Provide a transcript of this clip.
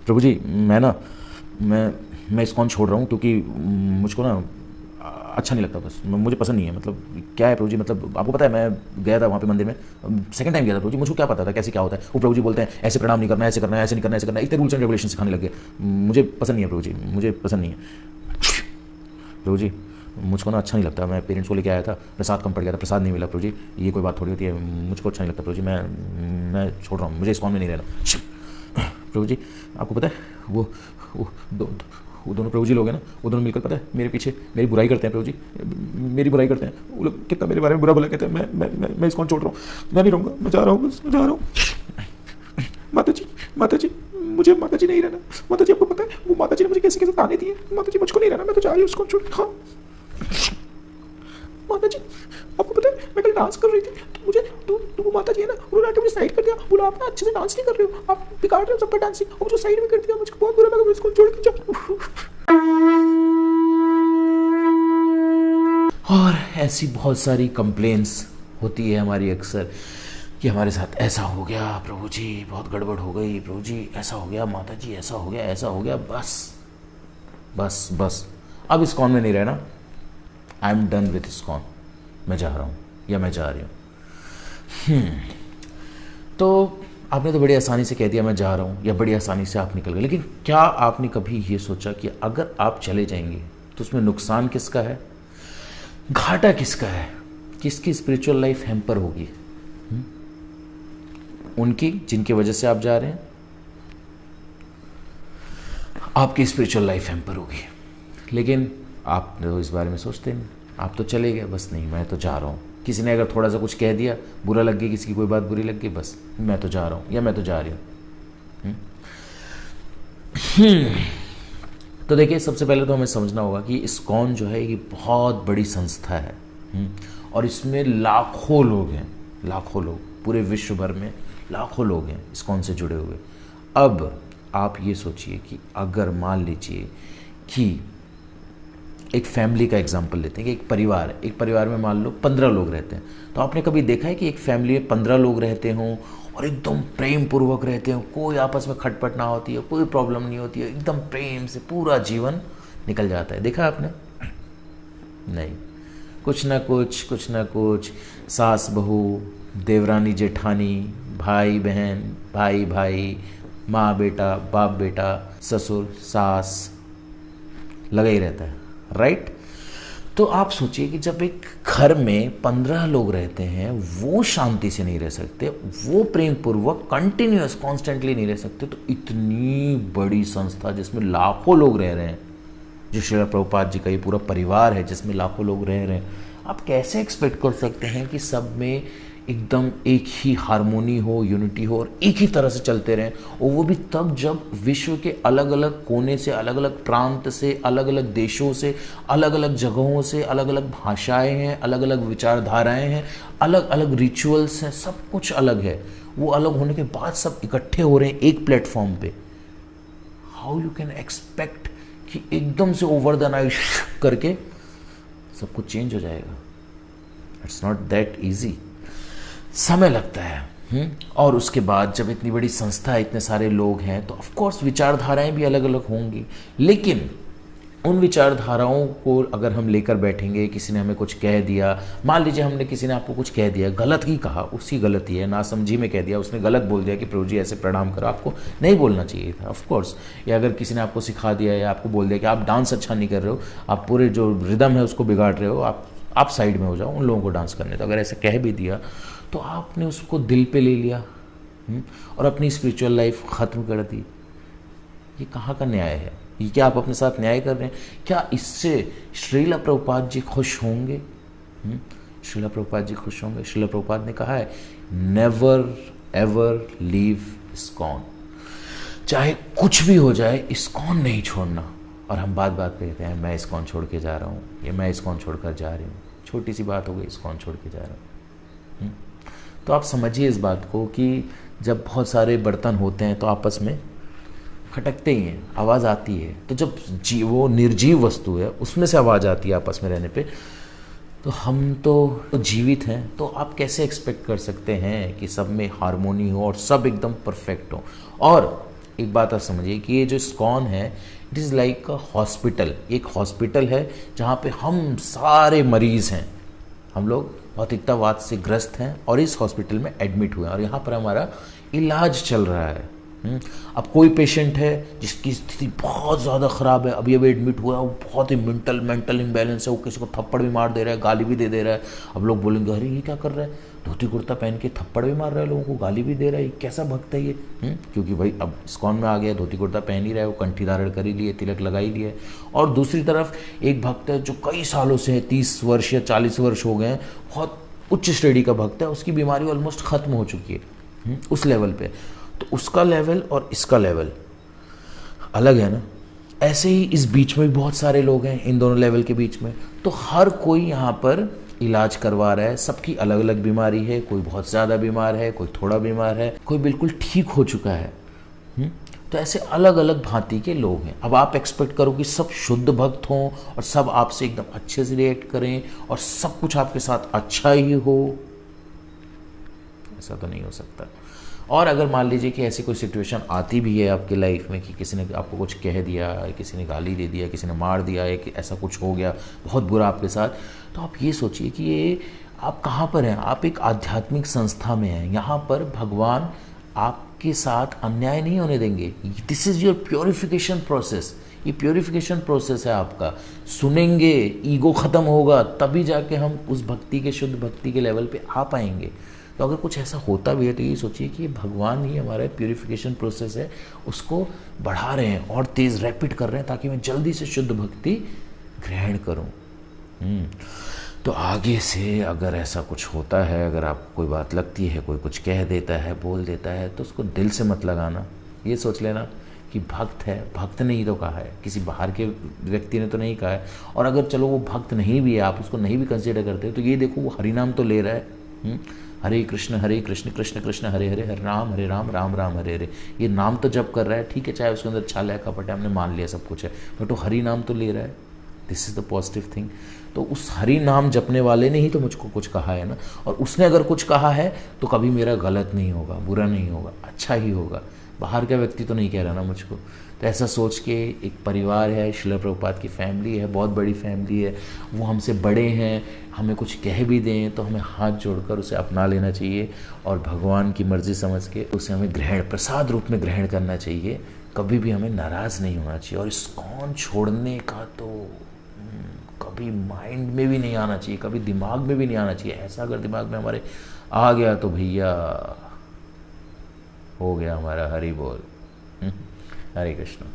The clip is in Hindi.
प्रभु जी मैं इस्कॉन छोड़ रहा हूँ क्योंकि मुझको ना अच्छा नहीं लगता, बस मुझे पसंद नहीं है। मतलब क्या है प्रभु जी, मतलब आपको पता है मैं गया था वहाँ पे मंदिर में, सेकंड टाइम गया था प्रभु जी, मुझको क्या पता था कैसे क्या होता है। वो प्रभु जी बोलते हैं ऐसे प्रणाम नहीं करना, ऐसे करना है, ऐसे नहीं करना, ऐसे करना है, इतने रूल्स एंड रेगुलेशन सिखाने लग गए। मुझे पसंद नहीं है प्रभु जी, मुझे पसंद नहीं है प्रभु जी। मुझको ना अच्छा नहीं लगता। मैं पेरेंट्स को लेके आया था, प्रसाद कम पड़ गया था, प्रसाद नहीं मिला प्रभु जी। ये कोई बात थोड़ी होती है, मुझको अच्छा नहीं लगता प्रभु जी। मैं छोड़ रहा हूँ, मुझे इस्कॉन में नहीं रहना प्रभु जी। आपको पता है वो वो दोनों प्रभु जी लोग हैं ना, वो दोनों मिलकर पता है मेरे पीछे मेरी बुराई करते हैं प्रभु जी, मेरी बुराई करते हैं। वो लोग कितना मेरे बारे में बुरा भला कहते हैं। मैं इस्कॉन छोड़ रहा हूँ, मैं नहीं रहूँगा, मैं जा रहा हूँ, बस मैं जा रहा हूँ। माता जी मुझे माता जी नहीं रहना। माता जी आपको पता है वो माता जी ने मुझे कैसे कैसे ताने दिए। माता जी मुझको नहीं रहना, मैं तो जा रही हूँ इस्कॉन छोड़। हाँ माता जी आपको पता है मैं कल डांस कर रही थी, तो मुझे तो वो माता जी है ना, उन्होंने आके मुझे साइड कर दिया, बोला आप ना अच्छे से डांस नहीं कर रहे हो, आप बिगाड़ रहे हो सबका डांसिंग, और मुझे साइड में कर दिया। मुझको बहुत बुरा लगा, मैं इसको छोड़ के जाऊँ। और ऐसी बहुत सारी कंप्लेंट्स होती है हमारी अक्सर कि हमारे साथ ऐसा हो गया प्रभु जी, बहुत गड़बड़ हो गई प्रभु जी, ऐसा हो गया माता जी, ऐसा हो गया, ऐसा हो गया। बस बस बस अब इस्कॉन में नहीं रहना। I am done with ISKCON. मैं जा रहा हूँ या मैं जा रही हूँ। तो आपने तो बड़ी आसानी से कह दिया मैं जा रहा हूँ, या बड़ी आसानी से आप निकल गए, लेकिन क्या आपने कभी ये सोचा कि अगर आप चले जाएंगे तो उसमें नुकसान किसका है, घाटा किसका है, किसकी स्पिरिचुअल लाइफ हैम्पर होगी? उनकी जिनकी वजह से आप जा रहे हैं, आपकी स्पिरिचुअल लाइफ हैम्पर होगी। लेकिन आप तो इस बारे में सोचते नहीं, आप तो चले गए, बस नहीं मैं तो जा रहा हूँ। किसी ने अगर थोड़ा सा कुछ कह दिया, बुरा लग गया, किसी की कोई बात बुरी लग गई, बस मैं तो जा रहा हूँ या मैं तो जा रही हूँ। तो देखिए सबसे पहले तो हमें समझना होगा कि इस्कॉन जो है ये बहुत बड़ी संस्था है। और इसमें लाखों लोग हैं, लाखों लोग, पूरे विश्व भर में लाखों लोग हैं इस्कॉन से जुड़े हुए। अब आप ये सोचिए कि अगर मान लीजिए कि एक फैमिली का एग्जाम्पल लेते हैं कि एक परिवार है, एक परिवार में मान लो 15 लोग रहते हैं। तो आपने कभी देखा है कि एक फैमिली में 15 लोग रहते हों और एकदम प्रेम पूर्वक रहते हो, कोई आपस में खटपट ना होती है, कोई प्रॉब्लम नहीं होती है, एकदम प्रेम से पूरा जीवन निकल जाता है? देखा आपने? नहीं, कुछ ना कुछ सास बहू, देवरानी जेठानी, भाई बहन, भाई भाई, माँ बेटा, बाप बेटा, ससुर सास, लगा ही रहता है, राइट? तो आप सोचिए कि जब एक घर में 15 लोग रहते हैं, वो शांति से नहीं रह सकते, वो प्रेम पूर्वक कंटिन्यूअस कॉन्स्टेंटली नहीं रह सकते, तो इतनी बड़ी संस्था जिसमें लाखों लोग रह रहे हैं, जो श्रील प्रभुपाद जी का ये पूरा परिवार है जिसमें लाखों लोग रह रहे हैं, आप कैसे एक्सपेक्ट कर सकते हैं कि सब में एकदम एक ही हारमोनी हो, यूनिटी हो और एक ही तरह से चलते रहें? और वो भी तब जब विश्व के अलग अलग कोने से, अलग अलग प्रांत से, अलग अलग देशों से, अलग अलग जगहों से, अलग अलग भाषाएं हैं, अलग अलग विचारधाराएं हैं, अलग अलग रिचुअल्स हैं, सब कुछ अलग है। वो अलग होने के बाद सब इकट्ठे हो रहे हैं एक प्लेटफॉर्म पे। हाउ यू कैन एक्सपेक्ट कि एकदम से ओवर द नाइट करके सब कुछ चेंज हो जाएगा? इट्स नॉट दैट ईजी, समय लगता है। और उसके बाद जब इतनी बड़ी संस्था है, इतने सारे लोग हैं, तो ऑफ कोर्स विचारधाराएं भी अलग अलग होंगी। लेकिन उन विचारधाराओं को अगर हम लेकर बैठेंगे, किसी ने हमें कुछ कह दिया, मान लीजिए हमने, किसी ने आपको कुछ कह दिया, गलत ही कहा, उसकी गलती है, नासमझी में कह दिया, उसने गलत बोल दिया कि प्रभु जी ऐसे प्रणाम करो, आपको नहीं बोलना चाहिए था ऑफ कोर्स। या अगर किसी ने आपको सिखा दिया या आपको बोल दिया कि आप डांस अच्छा नहीं कर रहे हो, आप पूरे जो रिदम है उसको बिगाड़ रहे हो, आप साइड में हो जाओ, उन लोगों को डांस करने। तो अगर ऐसे कह भी दिया तो आपने उसको दिल पे ले लिया और अपनी स्पिरिचुअल लाइफ ख़त्म कर दी। ये कहाँ का न्याय है? ये क्या आप अपने साथ न्याय कर रहे हैं? क्या इससे श्रील प्रभुपाद जी खुश होंगे? श्रील प्रभुपाद जी खुश होंगे? श्रील प्रभुपाद ने कहा है नेवर एवर लीव इस्कॉन, चाहे कुछ भी हो जाए इस्कॉन नहीं छोड़ना। और हम बात बात पे कहते हैं मैं इस्कॉन छोड़ के जा रहा हूँ, या मैं इस्कॉन छोड़ कर जा रही हूँ। छोटी सी बात हो गई, इस्कॉन छोड़ के जा रहा हूँ। तो आप समझिए इस बात को कि जब बहुत सारे बर्तन होते हैं तो आपस में खटकते ही हैं, आवाज़ आती है। तो जब वो निर्जीव वस्तु है उसमें से आवाज़ आती है आपस में रहने पे, तो हम तो जीवित हैं, तो आप कैसे एक्सपेक्ट कर सकते हैं कि सब में हारमोनी हो और सब एकदम परफेक्ट हो? और एक बात आप समझिए कि ये जो इस्कॉन है, it is like a hospital. एक हॉस्पिटल है जहाँ पे हम सारे मरीज़ हैं, हम लोग भौतिकतावाद से ग्रस्त हैं और इस हॉस्पिटल में एडमिट हुए हैं और यहाँ पर हमारा इलाज चल रहा है। अब कोई पेशेंट है जिसकी स्थिति बहुत ज़्यादा ख़राब है, अभी अभी एडमिट हुआ है, वो बहुत ही मेंटल इम्बैलेंस है, वो किसी को थप्पड़ भी मार दे रहा है, गाली भी दे रहा है। अब लोग बोलेंगे अरे ये क्या कर रहा है, धोती कुर्ता पहन के थप्पड़ भी मार रहा है, लोगों को गाली भी दे रहा है, कैसा भक्त है ये। क्योंकि भाई अब इस्कॉन में आ गया, धोती कुर्ता पहन ही रहा है, वो कंठी धारण कर ही लिए, तिलक लगा ही लिए। और दूसरी तरफ एक भक्त है जो कई सालों से है, 30 वर्ष या 40 वर्ष हो गए हैं, बहुत उच्च श्रेणी का भक्त है, उसकी बीमारी ऑलमोस्ट ख़त्म हो चुकी है उस लेवल पे। तो उसका लेवल और इसका लेवल अलग है ना। ऐसे ही इस बीच में भी बहुत सारे लोग हैं, इन दोनों लेवल के बीच में। तो हर कोई यहाँ पर इलाज करवा रहा है, सबकी अलग अलग बीमारी है, कोई बहुत ज़्यादा बीमार है, कोई थोड़ा बीमार है, कोई बिल्कुल ठीक हो चुका है। तो ऐसे अलग अलग भांति के लोग हैं। अब आप एक्सपेक्ट करो कि सब शुद्ध भक्त हों और सब आपसे एकदम अच्छे से रिएक्ट करें और सब कुछ आपके साथ अच्छा ही हो, ऐसा तो नहीं हो सकता। और अगर मान लीजिए कि ऐसी कोई सिचुएशन आती भी है आपकी लाइफ में कि किसी ने आपको कुछ कह दिया, किसी ने गाली दे दिया, किसी ने मार दिया, एक ऐसा कुछ हो गया बहुत बुरा आपके साथ, तो आप ये सोचिए कि ये आप कहाँ पर हैं। आप एक आध्यात्मिक संस्था में हैं, यहाँ पर भगवान आपके साथ अन्याय नहीं होने देंगे। This is your purification process. ये प्योरिफिकेशन प्रोसेस है आपका। सुनेंगे, ईगो ख़त्म होगा, तभी जाके हम उस भक्ति के, शुद्ध भक्ति के लेवल पे आ पाएंगे। तो अगर कुछ ऐसा होता भी है तो ये सोचिए कि भगवान ही हमारा प्यूरिफिकेशन प्रोसेस है, उसको बढ़ा रहे हैं और तेज़ रैपिड कर रहे हैं ताकि मैं जल्दी से शुद्ध भक्ति ग्रहण करूं। तो आगे से अगर ऐसा कुछ होता है, अगर आपको कोई बात लगती है, कोई कुछ कह देता है, बोल देता है, तो उसको दिल से मत लगाना। ये सोच लेना कि भक्त है, भक्त ने ही तो कहा है, किसी बाहर के व्यक्ति ने तो नहीं कहा है। और अगर चलो वो भक्त नहीं भी है, आप उसको नहीं भी कंसिडर करते, तो ये देखो वो हरिनाम तो ले रहा है। हरे कृष्ण कृष्ण कृष्ण हरे हरे, हरे राम राम राम हरे हरे। ये नाम तो जप कर रहा है, ठीक है, चाहे उसके अंदर छाल है, कपट है, हमने मान लिया सब कुछ है, बट वो हरि नाम तो ले रहा है। This is the positive thing. तो उस हरि नाम जपने वाले ने ही तो मुझको कुछ कहा है ना, और उसने अगर कुछ कहा है तो कभी मेरा गलत नहीं होगा, बुरा नहीं होगा, अच्छा ही होगा। बाहर का व्यक्ति तो नहीं कह रहा ना मुझको। तो ऐसा सोच के एक परिवार है, श्रील प्रभुपाद की फैमिली है, बहुत बड़ी फैमिली है, वो हमसे बड़े हैं, हमें कुछ कह भी दें तो हमें हाथ जोड़कर उसे अपना लेना चाहिए और भगवान की मर्ज़ी समझ के उसे हमें ग्रहण, प्रसाद रूप में ग्रहण करना चाहिए। कभी भी हमें नाराज़ नहीं होना चाहिए। और इस्कॉन छोड़ने का तो कभी माइंड में भी नहीं आना चाहिए, कभी दिमाग में भी नहीं आना चाहिए। ऐसा अगर दिमाग में हमारे आ गया तो भैया हो गया हमारा हरि बोल। हरे कृष्ण।